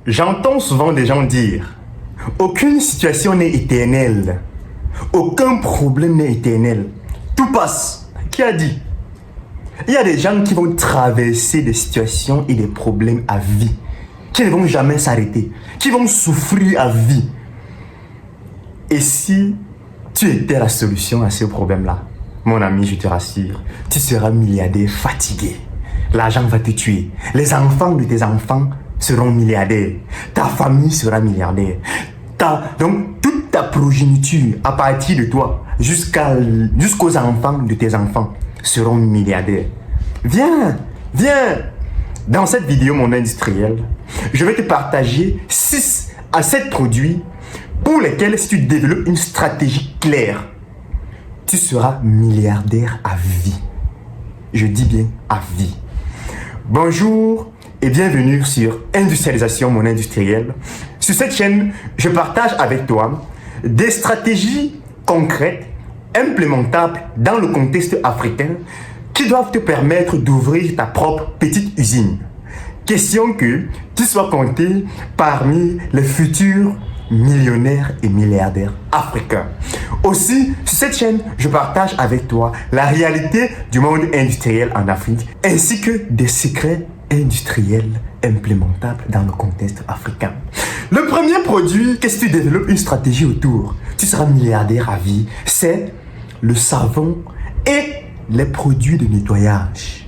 J'entends souvent des gens dire aucune situation n'est éternelle, aucun problème n'est éternel, tout passe. Qui a dit? Il y a des gens qui vont traverser des situations et des problèmes à vie, qui ne vont jamais s'arrêter, qui vont souffrir à vie. Et si tu étais la solution à ce problème-là, mon ami, je te rassure, tu seras milliardaire fatigué. L'argent va te tuer. Les enfants de tes enfants seront milliardaires. Ta famille sera milliardaire. Donc, toute ta progéniture, à partir de toi, jusqu'aux enfants de tes enfants, seront milliardaires. Viens. Dans cette vidéo, mon industriel, je vais te partager 6 à 7 produits pour lesquels, si tu développes une stratégie claire, tu seras milliardaire à vie. Je dis bien à vie. Bonjour et bienvenue sur Industrialisation, mon industriel. Sur cette chaîne, je partage avec toi des stratégies concrètes, implémentables dans le contexte africain qui doivent te permettre d'ouvrir ta propre petite usine. Question que tu sois compté parmi les futurs millionnaires et milliardaires africains. Aussi, sur cette chaîne, je partage avec toi la réalité du monde industriel en Afrique, ainsi que des secrets industriels implémentables dans le contexte africain. Le premier produit, que si tu développes une stratégie autour, tu seras milliardaire à vie, c'est le savon et les produits de nettoyage.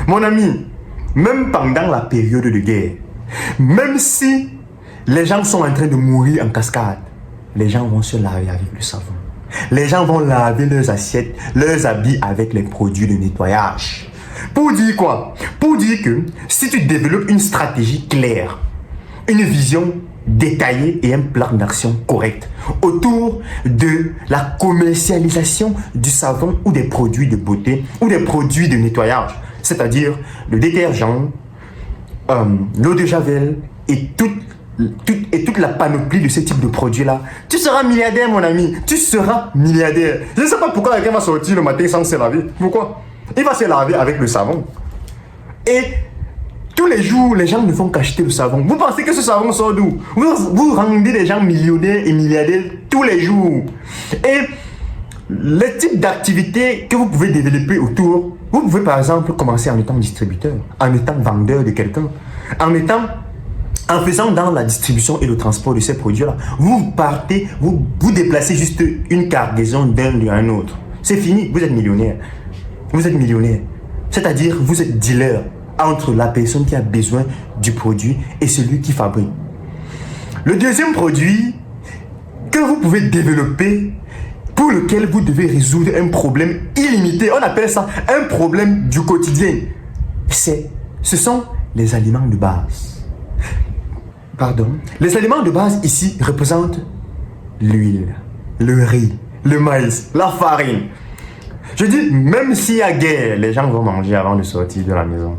Mon ami, même pendant la période de guerre, même si les gens sont en train de mourir en cascade, les gens vont se laver avec le savon. Les gens vont laver leurs assiettes, leurs habits avec les produits de nettoyage. Pour dire quoi? Pour dire que si tu développes une stratégie claire, une vision détaillée et un plan d'action correct autour de la commercialisation du savon ou des produits de beauté ou des produits de nettoyage, c'est-à-dire le détergent, l'eau de javel et toute la panoplie de ce type de produits-là, tu seras milliardaire, mon ami. Tu seras milliardaire. Je ne sais pas pourquoi quelqu'un va sortir le matin sans se laver. Pourquoi? Il va se laver avec le savon. Et tous les jours, les gens ne font qu'acheter le savon. Vous pensez que ce savon sort d'où? Vous rendez des gens millionnaires et milliardaires tous les jours. Et les types d'activités que vous pouvez développer autour, vous pouvez par exemple commencer en étant distributeur, en étant vendeur de quelqu'un, en faisant dans la distribution et le transport de ces produits-là. Vous partez, vous déplacez juste une cargaison d'un lieu à un autre. C'est fini, vous êtes millionnaire. Vous êtes millionnaire. C'est-à-dire, vous êtes dealer entre la personne qui a besoin du produit et celui qui fabrique. Le deuxième produit que vous pouvez développer, pour lequel vous devez résoudre un problème illimité, on appelle ça un problème du quotidien, ce sont les aliments de base. Les aliments de base ici représentent l'huile, le riz, le maïs, la farine. Je dis, même s'il y a guerre, les gens vont manger avant de sortir de la maison.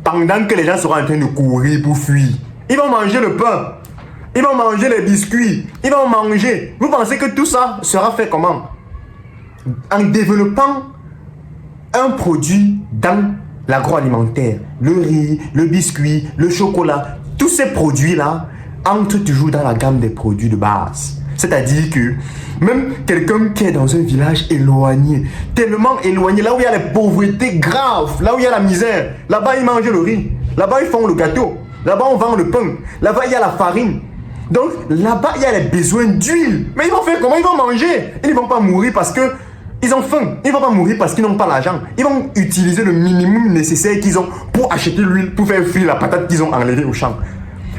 Pendant que les gens seront en train de courir pour fuir, ils vont manger le pain, ils vont manger les biscuits, ils vont manger. Vous pensez que tout ça sera fait comment? En développant un produit dans l'agroalimentaire, le riz, le biscuit, le chocolat. Tous ces produits-là entrent toujours dans la gamme des produits de base. C'est-à-dire que même quelqu'un qui est dans un village éloigné, tellement éloigné, là où il y a les pauvretés graves, là où il y a la misère, là-bas ils mangent le riz, là-bas ils font le gâteau, là-bas on vend le pain, là-bas il y a la farine. Donc là-bas il y a les besoins d'huile. Mais ils vont faire comment? Ils vont manger. Ils ne vont pas mourir parce que ils ont faim. Ils ne vont pas mourir parce qu'ils n'ont pas l'argent. Ils vont utiliser le minimum nécessaire qu'ils ont pour acheter l'huile, pour faire frire la patate qu'ils ont enlevée au champ,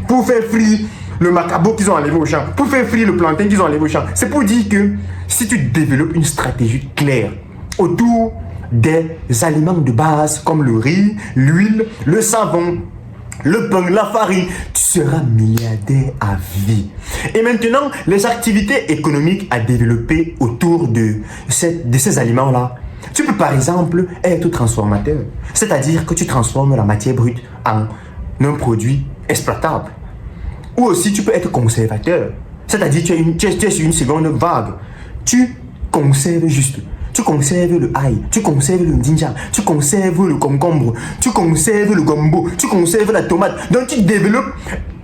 pour faire frire le macabo qu'ils ont enlevé au champ, pour faire frire le plantain qu'ils ont enlevé au champ. C'est pour dire que si tu développes une stratégie claire autour des aliments de base comme le riz, l'huile, le savon, le pain, la farine, tu seras milliardaire à vie. Et maintenant, les activités économiques à développer autour de ces aliments-là. Tu peux par exemple être transformateur, c'est-à-dire que tu transformes la matière brute en un produit exploitable. Ou aussi tu peux être conservateur, c'est-à-dire tu es sur une seconde vague. Tu conserves juste. Tu conserves le ail, tu conserves le ginger, tu conserves le concombre, tu conserves le gombo, tu conserves la tomate. Donc tu développes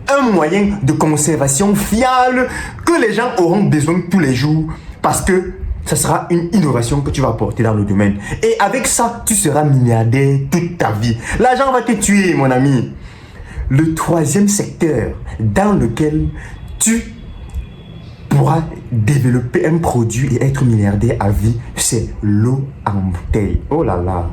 un moyen de conservation fiable que les gens auront besoin tous les jours parce que ça sera une innovation que tu vas apporter dans le domaine. Et avec ça, tu seras milliardaire toute ta vie. L'argent va te tuer, mon ami. Le troisième secteur dans lequel tu pourras développer un produit et être milliardaire à vie, c'est l'eau en bouteille. Oh là là.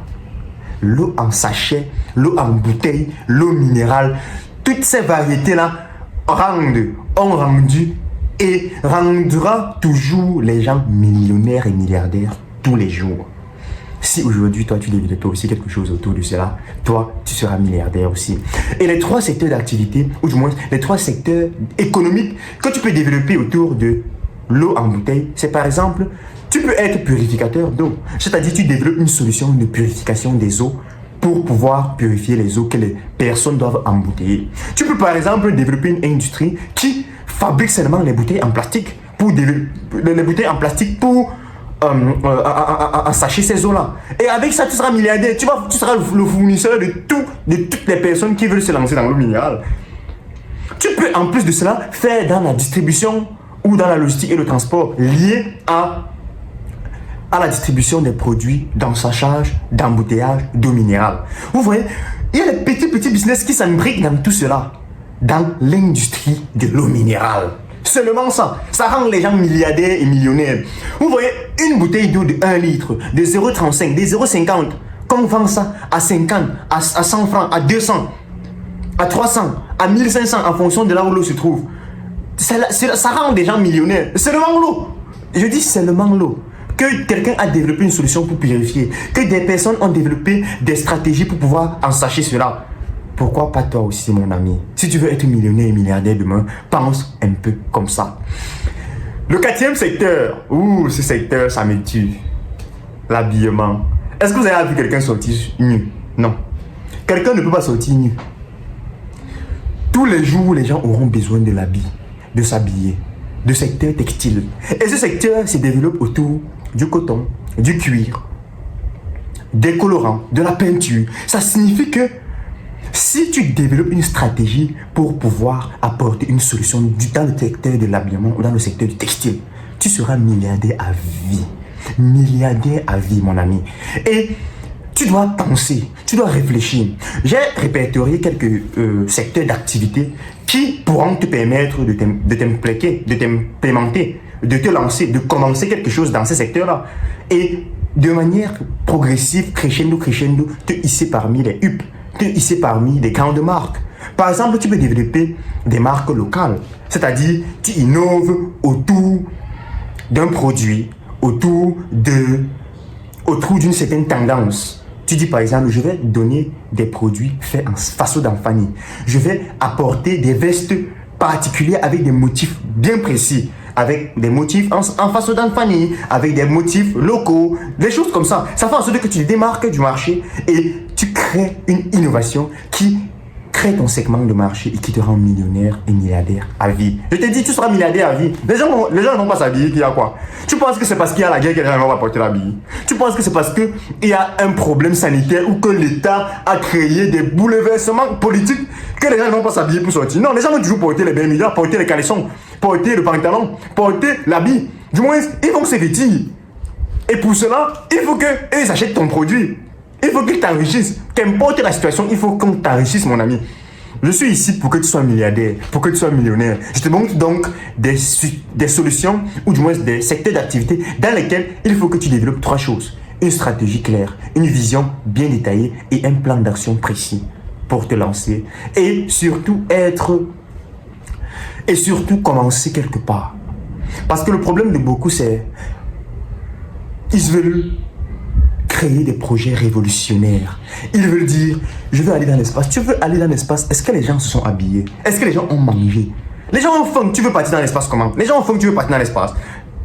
L'eau en sachet, l'eau en bouteille, l'eau minérale. Toutes ces variétés-là ont rendu et rendra toujours les gens millionnaires et milliardaires tous les jours. Si aujourd'hui, toi, tu développes aussi quelque chose autour de cela, toi, tu seras milliardaire aussi. Et les trois secteurs d'activité, ou du moins les trois secteurs économiques que tu peux développer autour de l'eau en bouteille, c'est par exemple, tu peux être purificateur d'eau. C'est-à-dire, tu développes une solution de purification des eaux pour pouvoir purifier les eaux que les personnes doivent embouteiller. Tu peux par exemple développer une industrie qui fabrique seulement les bouteilles en plastique pour sacher ces eaux-là. Et avec ça, tu seras milliardaire. Tu seras le fournisseur de toutes les personnes qui veulent se lancer dans l'eau minérale. Tu peux en plus de cela faire dans la distribution ou dans la logistique et le transport lié à la distribution des produits d'ensachage, d'embouteillage, d'eau minérale. Vous voyez, il y a des petits business qui s'imbriquent dans tout cela, dans l'industrie de l'eau minérale. Seulement ça rend les gens milliardaires et millionnaires. Vous voyez, une bouteille d'eau de 1 litre, de 0,35, de 0,50, qu'on vend ça à 50, à 100 francs, à 200, à 300, à 1500 en fonction de là où l'eau se trouve. Ça rend des gens millionnaires. Seulement l'eau. Je dis seulement l'eau. Que quelqu'un a développé une solution pour purifier, que des personnes ont développé des stratégies pour pouvoir ensacher cela. Pourquoi pas toi aussi, mon ami? Si tu veux être millionnaire et milliardaire demain, pense un peu comme ça. Le quatrième secteur, ce secteur, ça me tue. L'habillement. Est-ce que vous avez vu quelqu'un sortir nu? Non. Quelqu'un ne peut pas sortir nu. Tous les jours, les gens auront besoin de l'habit, de s'habiller, de secteur textile. Et ce secteur se développe autour du coton, du cuir, des colorants, de la peinture. Ça signifie que si tu développes une stratégie pour pouvoir apporter une solution dans le secteur de l'habillement ou dans le secteur du textile, tu seras milliardaire à vie. Milliardaire à vie, mon ami. Et tu dois penser, tu dois réfléchir. J'ai répertorié quelques secteurs d'activité qui pourront te permettre de t'impléquer, de t'implémenter, de te lancer, de commencer quelque chose dans ces secteurs-là. Et de manière progressive, crescendo, te hisser parmi les HUP, te hisser parmi les grandes marques. Par exemple, tu peux développer des marques locales. C'est-à-dire, tu innoves autour d'un produit, autour d'une certaine tendance. Tu dis par exemple, je vais donner des produits faits en façon d'Anfani. Je vais apporter des vestes particulières avec des motifs bien précis, avec des motifs en façon d'Anfani, avec des motifs locaux, des choses comme ça. Ça fait en sorte que tu te démarques du marché et tu crées une innovation qui crée ton segment de marché et qui te rend millionnaire et milliardaire à vie. Je te dis, tu seras milliardaire à vie. Les gens ne vont pas s'habiller, qu'il y a quoi? Tu penses que c'est parce qu'il y a la guerre que les gens vont pas porter l'habit? Tu penses que c'est parce qu'il y a un problème sanitaire ou que l'État a créé des bouleversements politiques que les gens ne vont pas s'habiller pour sortir? Non, les gens vont toujours porter les BMI, porter les caleçons, porter le pantalon, porter l'habit. Du moins, ils vont se vêtir. Et pour cela, il faut qu'ils achètent ton produit. Il faut qu'ils t'enrichissent. Qu'importe la situation, il faut qu'on t'enrichisse, mon ami. Je suis ici pour que tu sois milliardaire, pour que tu sois millionnaire. Je te montre donc des solutions, ou du moins des secteurs d'activité dans lesquels il faut que tu développes 3 choses. Une stratégie claire, une vision bien détaillée et un plan d'action précis pour te lancer. Et surtout commencer quelque part. Parce que le problème de beaucoup, c'est ils veulent créer des projets révolutionnaires. Ils veulent dire, je veux aller dans l'espace. Tu veux aller dans l'espace, est-ce que les gens se sont habillés? Est-ce que les gens ont mangé? Les gens ont faim, tu veux partir dans l'espace comment? Les gens ont faim, tu veux partir dans l'espace?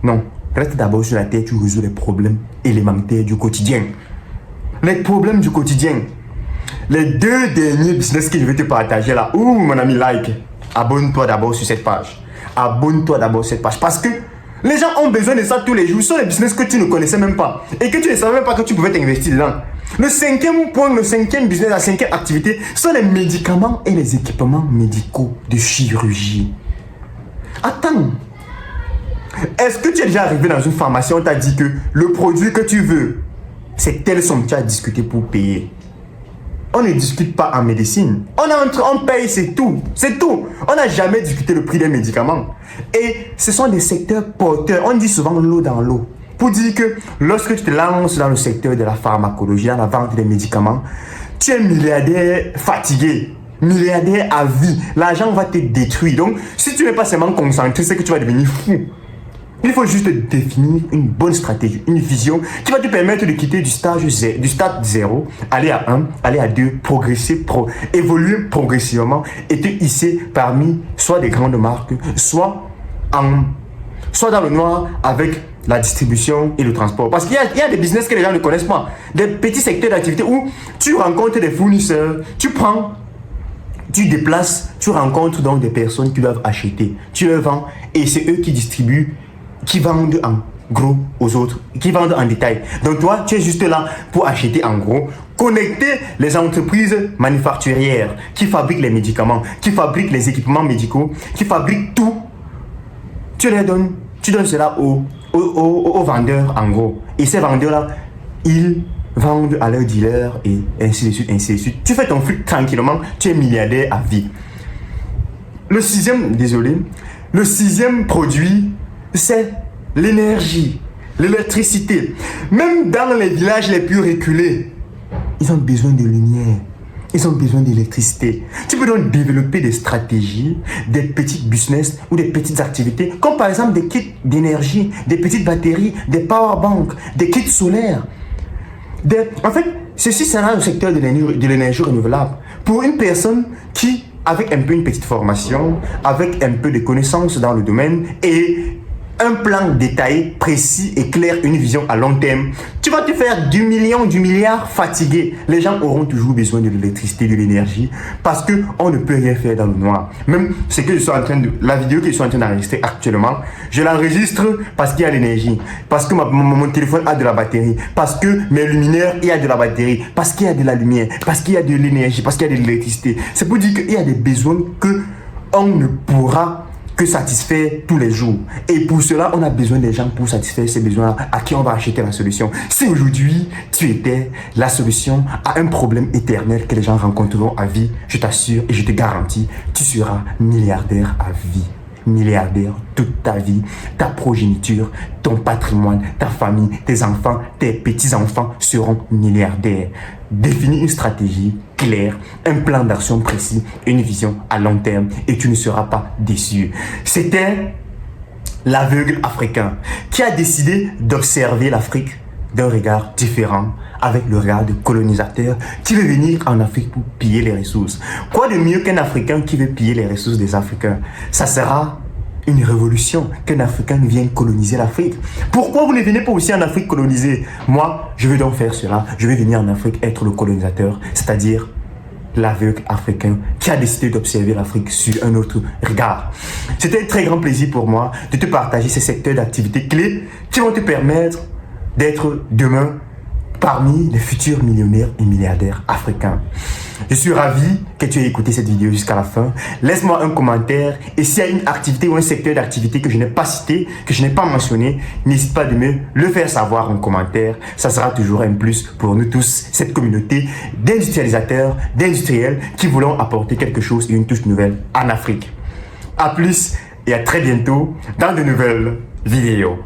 Non, reste d'abord sur la terre, tu résous les problèmes élémentaires du quotidien. Les problèmes du quotidien. Les 2 derniers business que je vais te partager là. Mon ami, like. Abonne-toi d'abord sur cette page. Abonne-toi d'abord sur cette page. Parce que les gens ont besoin de ça tous les jours. Ce sont les business que tu ne connaissais même pas. Et que tu ne savais même pas que tu pouvais t'investir dedans. Le cinquième point, le cinquième business, la cinquième activité sont les médicaments et les équipements médicaux de chirurgie. Attends, est-ce que tu es déjà arrivé dans une pharmacie, on t'a dit que le produit que tu veux, c'est telle somme que tu as discuté pour payer? On ne discute pas en médecine. On paye, c'est tout. C'est tout. On n'a jamais discuté le prix des médicaments. Et ce sont des secteurs porteurs. On dit souvent l'eau dans l'eau. Pour dire que lorsque tu te lances dans le secteur de la pharmacologie, dans la vente des médicaments, tu es milliardaire fatigué. Milliardaire à vie. L'argent va te détruire. Donc, si tu n'es pas seulement concentré, c'est que tu vas devenir fou. Il faut juste définir une bonne stratégie, une vision qui va te permettre de quitter du stade 0, aller à 1, aller à 2, progresser, évoluer progressivement et te hisser parmi soit des grandes marques, soit dans le noir avec la distribution et le transport. Parce qu'il y a des business que les gens ne connaissent pas, des petits secteurs d'activité où tu rencontres des fournisseurs, tu déplaces, tu rencontres donc des personnes qui doivent acheter, tu leur vends et c'est eux qui distribuent, qui vendent en gros aux autres, qui vendent en détail. Donc toi, tu es juste là pour acheter en gros, connecter les entreprises manufacturières qui fabriquent les médicaments, qui fabriquent les équipements médicaux, qui fabriquent tout. Tu donnes cela aux vendeurs en gros. Et ces vendeurs-là, ils vendent à leurs dealers et ainsi de suite, ainsi de suite. Tu fais ton flux tranquillement, tu es milliardaire à vie. Le sixième produit, c'est l'énergie, l'électricité. Même dans les villages les plus reculés, ils ont besoin de lumière, ils ont besoin d'électricité. Tu peux donc développer des stratégies, des petits business ou des petites activités, comme par exemple des kits d'énergie, des petites batteries, des powerbanks, des kits solaires. En fait, ceci sera le secteur de l'énergie renouvelable. Pour une personne qui, avec un peu une petite formation, avec un peu de connaissances dans le domaine et un plan détaillé, précis et clair, une vision à long terme, tu vas te faire du milliard fatigué. Les gens auront toujours besoin de l'électricité, de l'énergie, parce que on ne peut rien faire dans le noir. Même ce que la vidéo que je suis en train d'enregistrer actuellement, je l'enregistre parce qu'il y a l'énergie, parce que mon téléphone a de la batterie, parce que mes luminaires, il y a de la batterie, parce qu'il y a de la lumière, parce qu'il y a de l'énergie, parce qu'il y a de l'électricité. C'est pour dire qu'il y a des besoins que on ne pourra que satisfaire tous les jours. Et pour cela, on a besoin des gens pour satisfaire ces besoins à qui on va acheter la solution. Si aujourd'hui, tu étais la solution à un problème éternel que les gens rencontreront à vie, je t'assure et je te garantis, tu seras milliardaire à vie. Milliardaire toute ta vie, ta progéniture, ton patrimoine, ta famille, tes enfants, tes petits-enfants seront milliardaires. Définis une stratégie claire, un plan d'action précis, une vision à long terme et tu ne seras pas déçu. C'était l'aveugle africain qui a décidé d'observer l'Afrique d'un regard différent, avec le regard de colonisateur qui veut venir en Afrique pour piller les ressources. Quoi de mieux qu'un Africain qui veut piller les ressources des Africains? Ça sera une révolution qu'un Africain vienne coloniser l'Afrique. Pourquoi vous ne venez pas aussi en Afrique coloniser? Moi, je veux donc faire cela. Je vais venir en Afrique être le colonisateur, c'est-à-dire l'aveugle africain qui a décidé d'observer l'Afrique sur un autre regard. C'était un très grand plaisir pour moi de te partager ces secteurs d'activité clés qui vont te permettre d'être demain parmi les futurs millionnaires et milliardaires africains. Je suis ravi que tu aies écouté cette vidéo jusqu'à la fin. Laisse-moi un commentaire et s'il y a une activité ou un secteur d'activité que je n'ai pas cité, que je n'ai pas mentionné, n'hésite pas de me le faire savoir en commentaire. Ça sera toujours un plus pour nous tous, cette communauté d'industrialisateurs, d'industriels qui voulons apporter quelque chose et une touche nouvelle en Afrique. A plus et à très bientôt dans de nouvelles vidéos.